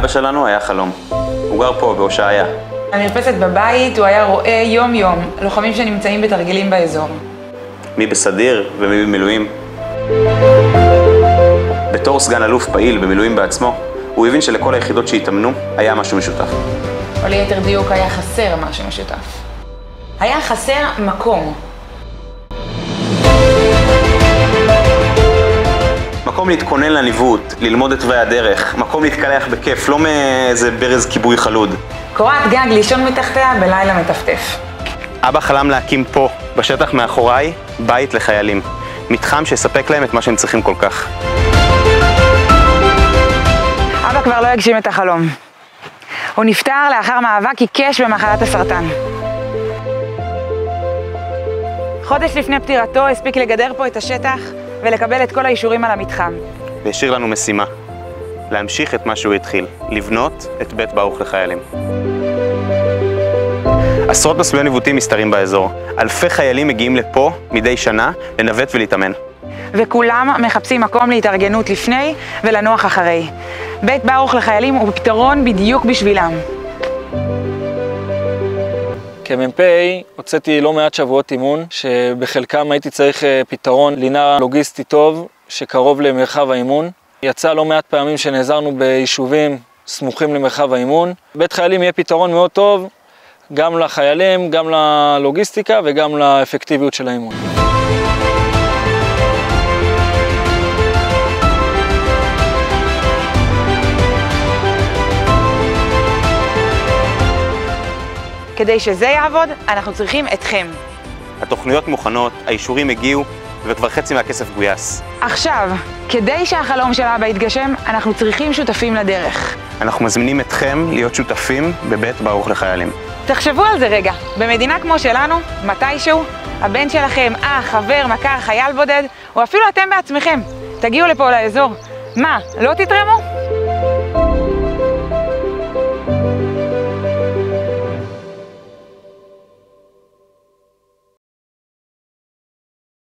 לאבא שלנו היה חלום. הוא גר פה בהושעיה. המרפסת בבית הוא היה רואה יום-יום לוחמים שנמצאים בתרגילים באזור. מי בסדיר ומי במילואים. בתור סגן אלוף פעיל במילואים בעצמו, הוא הבין שלכל היחידות שהתאמנו היה משהו משותף. או ליתר דיוק היה חסר משהו משותף. היה חסר מקום. מקום להתכונן לניווט, ללמוד את תוואי הדרך, מקום להתקלח בכיף, לא מאיזה ברז כיבוי חלוד. קורת גג לישון מתחתיה בלילה מטפטף. אבא חלם להקים פה, בשטח מאחוריי, בית לחיילים. מתחם שיספק להם את מה שהם צריכים כל כך. אבא כבר לא יגשים את החלום. הוא נפטר לאחר מאבק עיקש במחלת הסרטן. חודש לפני פטירתו הספיק לגדר פה את השטח ולקבל את כל האישורים על המתחם. והשאיר לנו משימה, להמשיך את מה שהוא התחיל, לבנות את בית ברוך לחיילים. עשרות מסלולי ניווטים מסתרים באזור. אלפי חיילים מגיעים לפה מדי שנה לנווט ולהתאמן. וכולם מחפשים מקום להתארגנות לפני ולנוח אחרי. בית ברוך לחיילים הוא פתרון בדיוק בשבילם. כמ"פ הוצאתי לא מעט שבועות אימון, שבחלקם הייתי צריך פתרון לינה לוגיסטי טוב שקרוב למרחב האימון. יצא לא מעט פעמים שנעזרנו ביישובים סמוכים למרחב האימון. בית חיילים יהיה פתרון מאוד טוב גם לחיילים, גם ללוגיסטיקה וגם לאפקטיביות של האימון. כדי שזה יעבוד, אנחנו צריכים אתכם. התוכניות מוכנות, האישורים הגיעו, וכבר חצי מהכסף גויס. עכשיו, כדי שהחלום של אבא יתגשם, אנחנו צריכים שותפים לדרך. אנחנו מזמינים אתכם להיות שותפים בבית ברוך לחיילים. תחשבו על זה רגע, במדינה כמו שלנו, מתישהו, הבן שלכם, חבר, מכר, חייל בודד, או אפילו אתם בעצמכם, תגיעו לפה לאזור. מה, לא תתרמו?